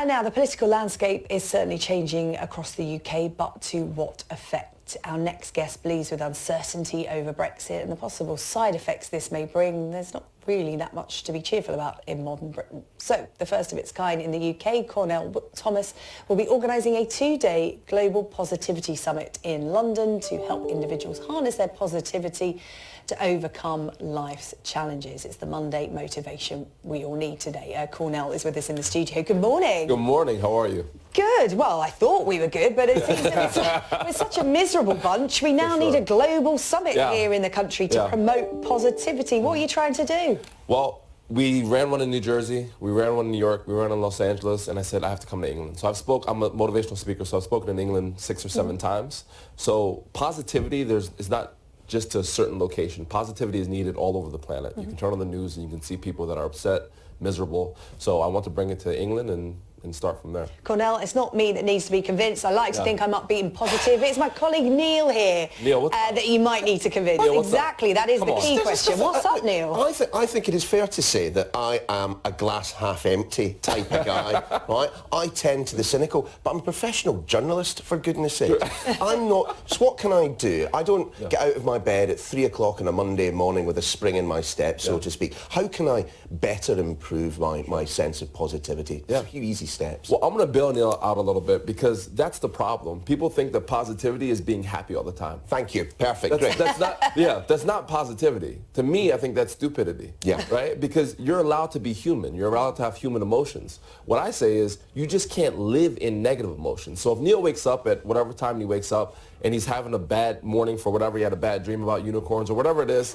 And now the political landscape is certainly changing across the UK, but to what effect? Our next guest believes with uncertainty over Brexit and the possible side effects this may bring. There's not really that much to be cheerful about in modern Britain. So the first of its kind in the UK, Cornel Thomas will be organising a 2-day Global Positivity Summit in London to help individuals harness their positivity to overcome life's challenges. It's the Monday motivation we all need today. Cornel is with us in the studio. Good morning. Good morning. How are you? Good. Well, I thought we were good, but it seems that we're such a miserable bunch. We now need a global summit here in the country to promote positivity. What are you trying to do? Well, we ran one in New Jersey, we ran one in New York, we ran one in Los Angeles, and I said I have to come to England. So I'm a motivational speaker, so I've spoken in England 6 or 7 times. So positivity is not just to a certain location. Positivity is needed all over the planet. You can turn on the news and you can see people that are upset, miserable. So I want to bring it to England and start from there. Cornel, it's not me that needs to be convinced. I like to think I'm upbeat and positive. It's my colleague Neil here that you might need to convince. Neil, exactly, that is the key question. What's up, Neil? I think it is fair to say that I am a glass half empty type of guy, right? I tend to the cynical, but I'm a professional journalist, for goodness sake. I'm not, so what can I do? I don't get out of my bed at 3 o'clock on a Monday morning with a spring in my step, so to speak. How can I better improve my sense of positivity? A few easy steps. Well, I'm going to bail Neil out a little bit because that's the problem. People think that positivity is being happy all the time. Thank you. Perfect. Great. That's not positivity. To me, I think that's stupidity. Yeah. Right? Because you're allowed to be human. You're allowed to have human emotions. What I say is you just can't live in negative emotions. So if Neil wakes up at whatever time he wakes up and he's having a bad morning for whatever, he had a bad dream about unicorns or whatever it is,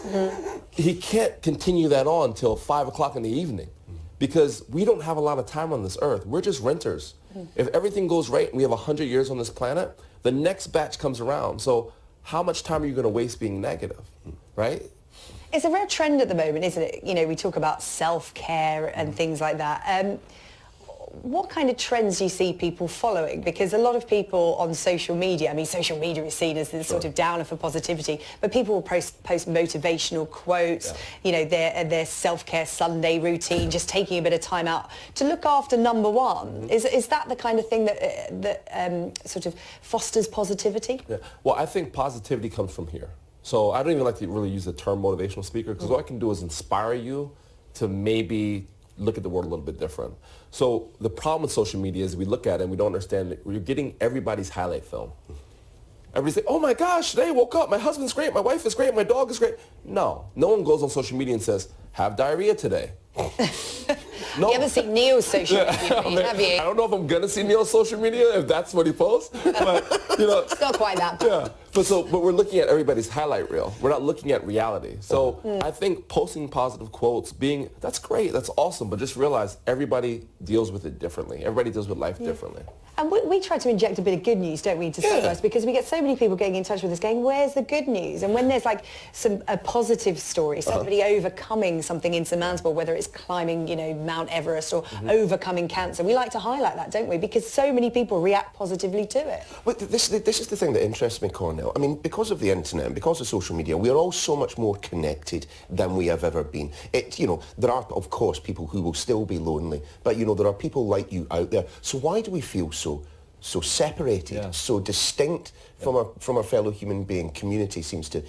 he can't continue that on till 5 o'clock in the evening. Because we don't have a lot of time on this earth. We're just renters. If everything goes right and we have 100 years on this planet, the next batch comes around. So how much time are you going to waste being negative, right? It's a rare trend at the moment, isn't it? You know, we talk about self-care and things like that. What kind of trends do you see people following? Because a lot of people on social media, I mean, social media is seen as the sort of downer for positivity, but people will post motivational quotes, you know, their self-care Sunday routine, just taking a bit of time out to look after number one. Is that the kind of thing that sort of fosters positivity? Yeah. Well, I think positivity comes from here. So I don't even like to really use the term motivational speaker because what I can do is inspire you to maybe look at the world a little bit different. So the problem with social media is we look at it and we don't understand it. We're getting everybody's highlight film. Everybody's like, oh my gosh, today I woke up, my husband's great, my wife is great, my dog is great. No one goes on social media and says, have diarrhea today. No. You haven't seen Neil's social media, have you? I don't know if I'm going to see Neil's social media, if that's what he posts. But, you know, it's not quite that bad. But we're looking at everybody's highlight reel. We're not looking at reality. So I think posting positive quotes, that's great, that's awesome, but just realize everybody deals with it differently. Everybody deals with life differently. And we try to inject a bit of good news, don't we, into us, because we get so many people getting in touch with us going, where's the good news? And when there's like a positive story, somebody overcoming something insurmountable, whether it's climbing, you know, Mount Everest or overcoming cancer, we like to highlight that, don't we? Because so many people react positively to it. Well, this is the thing that interests me, Cornel. I mean, because of the internet and because of social media, we are all so much more connected than we have ever been. You know, there are, of course, people who will still be lonely, but, you know, there are people like you out there. So why do we feel so separated, so distinct from our fellow human being? Community seems to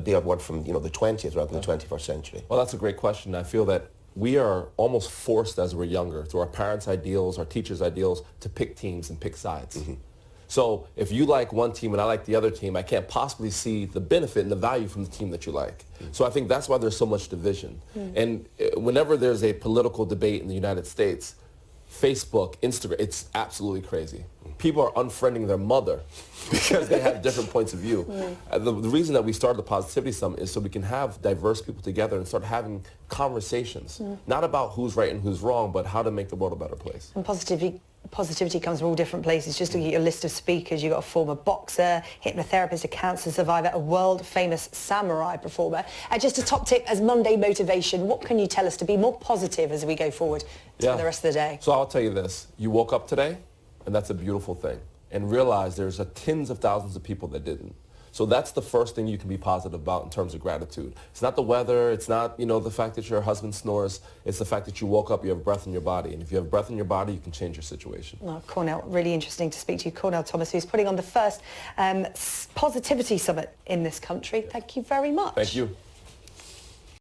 be a word from, you know, the 20th rather than the 21st century. Well, that's a great question. I feel that we are almost forced as we're younger, through our parents' ideals, our teachers' ideals, to pick teams and pick sides. So if you like one team and I like the other team, I can't possibly see the benefit and the value from the team that you like. So I think that's why there's so much division. And whenever there's a political debate in the United States, Facebook, Instagram, it's absolutely crazy. People are unfriending their mother because they have different points of view. The reason that we started the Positivity Summit is so we can have diverse people together and start having conversations, not about who's right and who's wrong, but how to make the world a better place. And positivity comes from all different places. Just looking at your list of speakers, you've got a former boxer, hypnotherapist, a cancer survivor, a world-famous samurai performer. Just a top tip as Monday motivation, what can you tell us to be more positive as we go forward to the rest of the day? So I'll tell you this. You woke up today, and that's a beautiful thing. And realize there's tens of thousands of people that didn't. So that's the first thing you can be positive about in terms of gratitude. It's not the weather. It's not, the fact that your husband snores. It's the fact that you woke up, you have breath in your body. And if you have breath in your body, you can change your situation. Well, Cornell, really interesting to speak to you. Cornell Thomas, who's putting on the first Positivity Summit in this country. Thank you very much. Thank you.